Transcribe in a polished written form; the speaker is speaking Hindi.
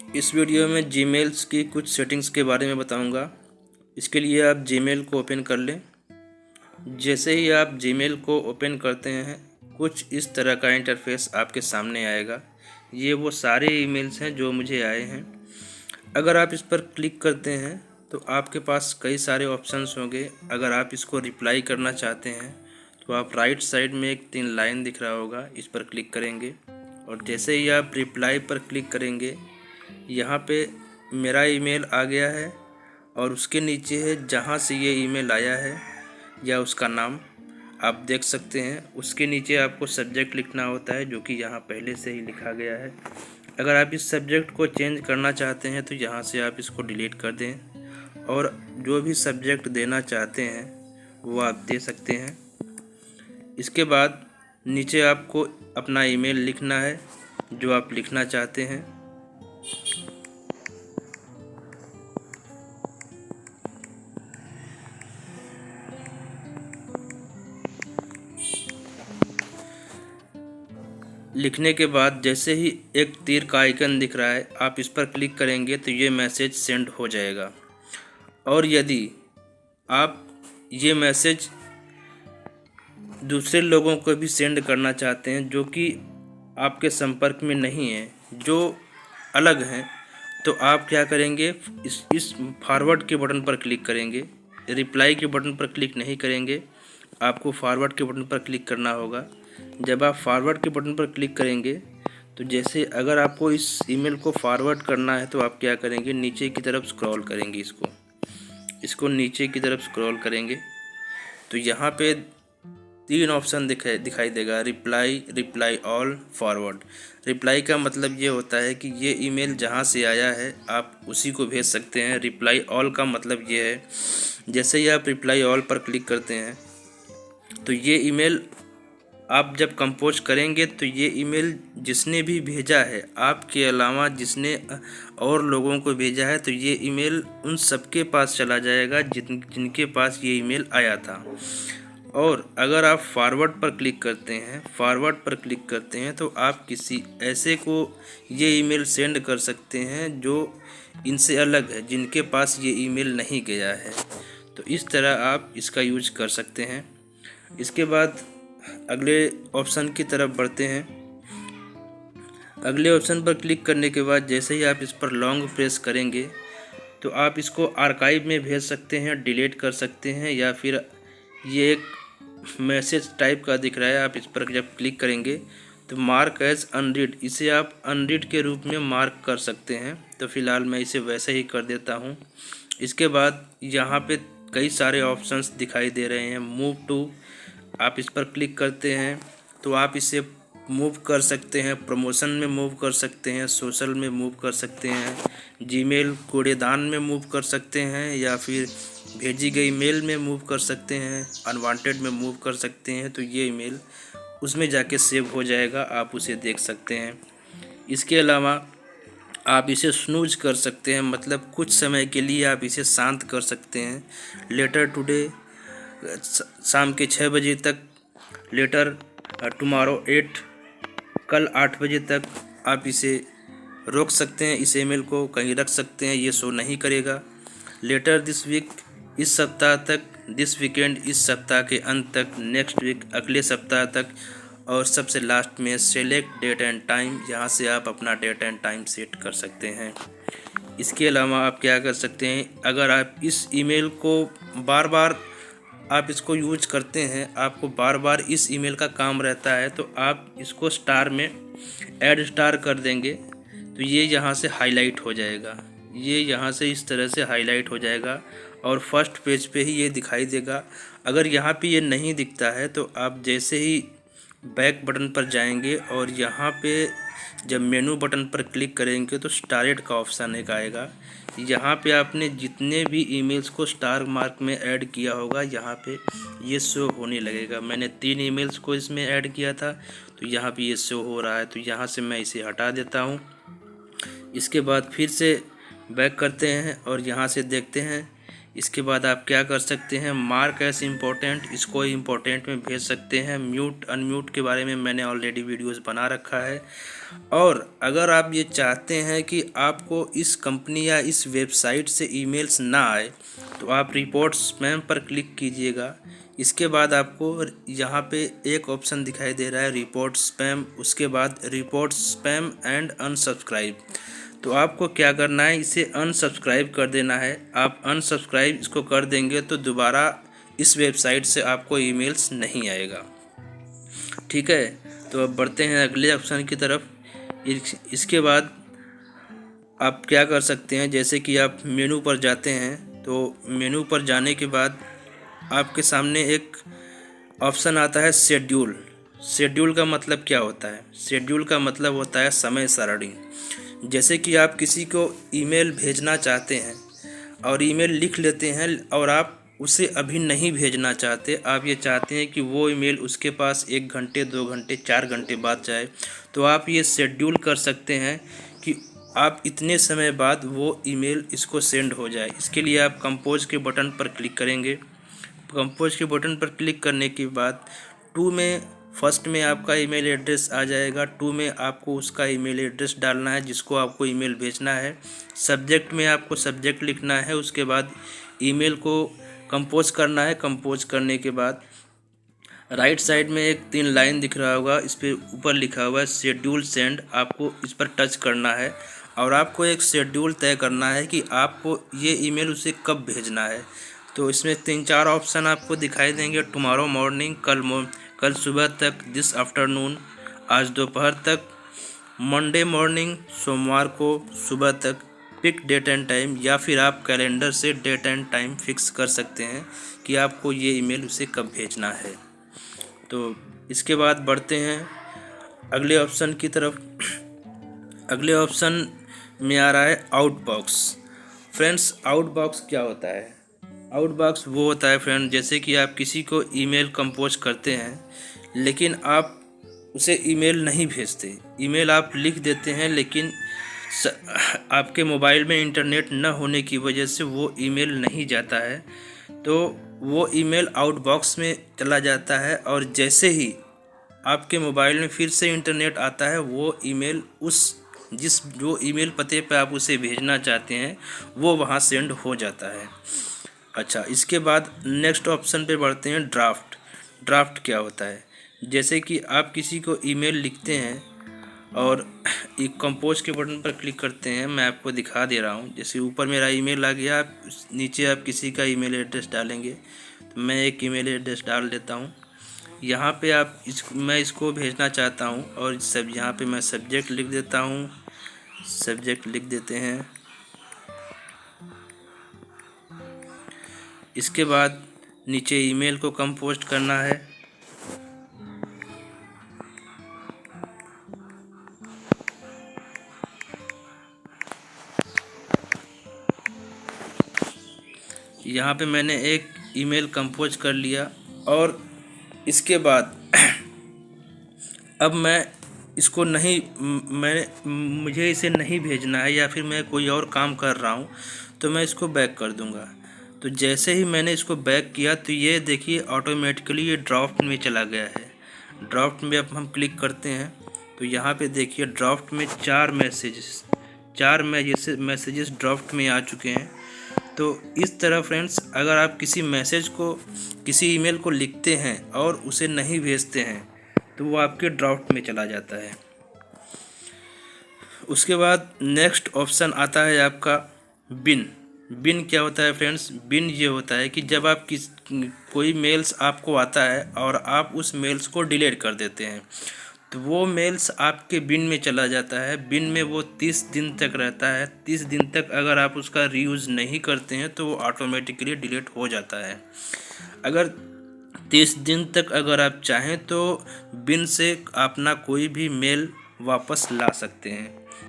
इस वीडियो में जीमेल्स की कुछ सेटिंग्स के बारे में बताऊंगा। इसके लिए आप जीमेल को ओपन कर लें। जैसे ही आप जीमेल को ओपन करते हैं कुछ इस तरह का इंटरफेस आपके सामने आएगा। ये वो सारे ईमेल्स हैं जो मुझे आए हैं। अगर आप इस पर क्लिक करते हैं तो आपके पास कई सारे ऑप्शंस होंगे। अगर आप इसको रिप्लाई करना चाहते हैं तो आप राइट साइड में एक 3 लाइन दिख रहा होगा, इस पर क्लिक करेंगे और जैसे ही आप रिप्लाई पर क्लिक करेंगे यहाँ पे मेरा ईमेल आ गया है और उसके नीचे है जहाँ से ये ईमेल आया है या उसका नाम आप देख सकते हैं। उसके नीचे आपको सब्जेक्ट लिखना होता है जो कि यहाँ पहले से ही लिखा गया है। अगर आप इस सब्जेक्ट को चेंज करना चाहते हैं तो यहाँ से आप इसको डिलीट कर दें और जो भी सब्जेक्ट देना चाहते हैं वो आप दे सकते हैं। इसके बाद नीचे आपको अपना ईमेल लिखना है जो आप लिखना चाहते हैं। लिखने के बाद जैसे ही एक तीर का आइकन दिख रहा है आप इस पर क्लिक करेंगे तो ये मैसेज सेंड हो जाएगा। और यदि आप ये मैसेज दूसरे लोगों को भी सेंड करना चाहते हैं जो कि आपके संपर्क में नहीं है, जो अलग हैं, तो आप क्या करेंगे, इस फॉरवर्ड के बटन पर क्लिक करेंगे। रिप्लाई के बटन पर क्लिक नहीं करेंगे, आपको फॉरवर्ड के बटन पर क्लिक करना होगा। जब आप फॉरवर्ड के बटन पर क्लिक करेंगे तो जैसे अगर आपको इस ईमेल को फॉरवर्ड करना है तो आप क्या करेंगे, नीचे की तरफ स्क्रॉल करेंगे। इसको नीचे की तरफ स्क्रॉल करेंगे तो यहाँ पे 3 ऑप्शन दिखाई देगा, रिप्लाई ऑल, फॉरवर्ड। रिप्लाई का मतलब ये होता है कि ये ईमेल जहाँ से आया है आप उसी को भेज सकते हैं। रिप्लाई ऑल का मतलब ये है जैसे ही आप रिप्लाई ऑल पर क्लिक करते हैं तो ये ईमेल आप जब कंपोज करेंगे तो ये ईमेल जिसने भी भेजा है आपके अलावा जिसने और लोगों को भेजा है तो ये ईमेल उन सबके पास चला जाएगा जिनके पास ये ईमेल आया था। और अगर आप फॉरवर्ड पर क्लिक करते हैं तो आप किसी ऐसे को ये ईमेल सेंड कर सकते हैं जो इनसे अलग है, जिनके पास ये ईमेल नहीं गया है। तो इस तरह आप इसका यूज कर सकते हैं। इसके बाद अगले ऑप्शन की तरफ बढ़ते हैं। अगले ऑप्शन पर क्लिक करने के बाद जैसे ही आप इस पर लॉन्ग प्रेस करेंगे तो आप इसको आर्काइव में भेज सकते हैं, डिलीट कर सकते हैं, या फिर ये एक मैसेज टाइप का दिख रहा है, आप इस पर जब क्लिक करेंगे तो मार्क एज अनरीड, इसे आप अनरीड के रूप में मार्क कर सकते हैं। तो फिलहाल मैं इसे वैसे ही कर देता हूँ। इसके बाद यहाँ पे कई सारे ऑप्शंस दिखाई दे रहे हैं। मूव टू, आप इस पर क्लिक करते हैं तो आप इसे मूव कर सकते हैं, प्रमोशन में मूव कर सकते हैं, सोशल में मूव कर सकते हैं, जीमेल कूड़ेदान में मूव कर सकते हैं, या फिर भेजी गई मेल में मूव कर सकते हैं, अनवांटेड में मूव कर सकते हैं। तो ये ईमेल उसमें जाके सेव हो जाएगा, आप उसे देख सकते हैं। इसके अलावा आप इसे स्नूज कर सकते हैं, मतलब कुछ समय के लिए आप इसे शांत कर सकते हैं। लेटर टुडे शाम के 6 बजे तक, लेटर टुमारो 8, कल 8 बजे तक आप इसे रोक सकते हैं। इस ईमेल को कहीं रख सकते हैं, ये शो नहीं करेगा। लेटर दिस वीक, इस सप्ताह तक, दिस वीकेंड, इस सप्ताह के अंत तक, नेक्स्ट वीक, अगले सप्ताह तक, और सबसे लास्ट में सेलेक्ट डेट एंड टाइम, यहाँ से आप अपना डेट एंड टाइम सेट कर सकते हैं। इसके अलावा आप क्या कर सकते हैं, अगर आप इस ईमेल को बार बार आप इसको यूज करते हैं, आपको बार बार इस ईमेल का काम रहता है, तो आप इसको स्टार में ऐड स्टार कर देंगे तो ये यहाँ से हाईलाइट हो जाएगा। ये यहाँ से इस तरह से हाईलाइट हो जाएगा और फर्स्ट पेज पे ही ये दिखाई देगा। अगर यहाँ पे ये नहीं दिखता है तो आप जैसे ही बैक बटन पर जाएंगे और यहाँ पे जब मेनू बटन पर क्लिक करेंगे तो स्टारेट का ऑप्शन एक आएगा। यहाँ पे आपने जितने भी ईमेल्स को स्टार मार्क में ऐड किया होगा यहाँ पे ये शो होने लगेगा। मैंने 3 ईमेल्स को इसमें ऐड किया था तो यहाँ पे ये शो हो रहा है, तो यहाँ से मैं इसे हटा देता हूँ। इसके बाद फिर से बैक करते हैं और यहाँ से देखते हैं इसके बाद आप क्या कर सकते हैं, मार्क एस इम्पोर्टेंट, इसको इम्पोर्टेंट में भेज सकते हैं। म्यूट अनम्यूट के बारे में मैंने ऑलरेडी वीडियोस बना रखा है। और अगर आप ये चाहते हैं कि आपको इस कंपनी या इस वेबसाइट से ईमेल्स ना आए तो आप रिपोर्ट स्पैम पर क्लिक कीजिएगा। इसके बाद आपको यहाँ पे एक ऑप्शन दिखाई दे रहा है रिपोर्ट स्पैम, उसके बाद रिपोर्ट स्पैम एंड अनसब्सक्राइब। तो आपको क्या करना है, इसे अनसब्सक्राइब कर देना है। आप अनसब्सक्राइब इसको कर देंगे तो दोबारा इस वेबसाइट से आपको ईमेल्स नहीं आएगा। ठीक है, तो अब बढ़ते हैं अगले ऑप्शन की तरफ। इसके बाद आप क्या कर सकते हैं, जैसे कि आप मेनू पर जाते हैं तो मेनू पर जाने के बाद आपके सामने एक ऑप्शन आता है शेड्यूल। शेड्यूल का मतलब क्या होता है, शेड्यूल का मतलब होता है समय सारणी। जैसे कि आप किसी को ईमेल भेजना चाहते हैं और ईमेल लिख लेते हैं और आप उसे अभी नहीं भेजना चाहते, आप ये चाहते हैं कि वो ईमेल उसके पास 1 घंटे 2 घंटे 4 घंटे बाद जाए, तो आप ये शेड्यूल कर सकते हैं कि आप इतने समय बाद वो ईमेल इसको सेंड हो जाए। इसके लिए आप कंपोज के बटन पर क्लिक करेंगे। कंपोज के बटन पर क्लिक करने के बाद टू में फर्स्ट में आपका ईमेल एड्रेस आ जाएगा। टू में आपको उसका ईमेल एड्रेस डालना है जिसको आपको ईमेल भेजना है। सब्जेक्ट में आपको सब्जेक्ट लिखना है। उसके बाद ईमेल को कंपोज करना है। कंपोज करने के बाद राइट साइड में एक 3 लाइन दिख रहा होगा, इस पर ऊपर लिखा हुआ है शेड्यूल सेंड। आपको इस पर टच करना है और आपको एक शेड्यूल तय करना है कि आपको ये ईमेल उसे कब भेजना है। तो इसमें 3-4 ऑप्शन आपको दिखाई देंगे। टुमारो मॉर्निंग, कल सुबह तक, दिस आफ्टरनून, आज दोपहर तक, मंडे मॉर्निंग, सोमवार को सुबह तक, पिक डेट एंड टाइम, या फिर आप कैलेंडर से डेट एंड टाइम फिक्स कर सकते हैं कि आपको ये ईमेल उसे कब भेजना है। तो इसके बाद बढ़ते हैं अगले ऑप्शन की तरफ। अगले ऑप्शन में आ रहा है आउटबॉक्स। फ्रेंड्स, आउटबॉक्स क्या होता है? आउटबॉक्स वो होता है फ्रेंड, जैसे कि आप किसी को ईमेल कंपोज करते हैं लेकिन आप उसे ईमेल नहीं भेजते। ईमेल आप लिख देते हैं लेकिन आपके मोबाइल में इंटरनेट न होने की वजह से वो ईमेल नहीं जाता है, तो वो ईमेल आउटबॉक्स में चला जाता है। और जैसे ही आपके मोबाइल में फिर से इंटरनेट आता है, वो ईमेल जो ईमेल पते पे आप उसे भेजना चाहते हैं वो वहाँ सेंड हो जाता है। अच्छा, इसके बाद नेक्स्ट ऑप्शन पे बढ़ते हैं ड्राफ्ट। ड्राफ्ट क्या होता है? जैसे कि आप किसी को ईमेल लिखते हैं और एक कंपोज के बटन पर क्लिक करते हैं। मैं आपको दिखा दे रहा हूँ। जैसे ऊपर मेरा ईमेल आ गया, नीचे आप किसी का ईमेल एड्रेस डालेंगे। तो मैं एक ईमेल एड्रेस डाल देता हूँ। यहाँ पे मैं इसको भेजना चाहता हूँ और सब यहाँ पे मैं सब्जेक्ट लिख देता हूँ। सब्जेक्ट लिख देते हैं। इसके बाद नीचे ईमेल को कंपोस्ट करना है। यहाँ पे मैंने एक ईमेल कंपोज कर लिया और इसके बाद अब मैं इसको मुझे इसे नहीं भेजना है या फिर मैं कोई और काम कर रहा हूँ, तो मैं इसको बैक कर दूँगा। तो जैसे ही मैंने इसको बैक किया तो ये देखिए ऑटोमेटिकली ये ड्राफ्ट में चला गया है। ड्राफ्ट में अब हम क्लिक करते हैं तो यहाँ पे देखिए ड्राफ्ट में 4 मैसेजेस ड्राफ्ट में आ चुके हैं। तो इस तरह फ्रेंड्स, अगर आप किसी ईमेल को लिखते हैं और उसे नहीं भेजते हैं तो वो आपके ड्राफ्ट में चला जाता है। उसके बाद नेक्स्ट ऑप्शन आता है आपका बिन। बिन क्या होता है फ्रेंड्स? बिन ये होता है कि जब आप कोई मेल्स आपको आता है और आप उस मेल्स को डिलीट कर देते हैं तो वो मेल्स आपके बिन में चला जाता है। बिन में वो 30 दिन तक रहता है। 30 दिन तक अगर आप उसका रीयूज़ नहीं करते हैं तो वो ऑटोमेटिकली डिलीट हो जाता है। अगर 30 दिन तक अगर आप चाहें तो बिन से अपना कोई भी मेल वापस ला सकते हैं।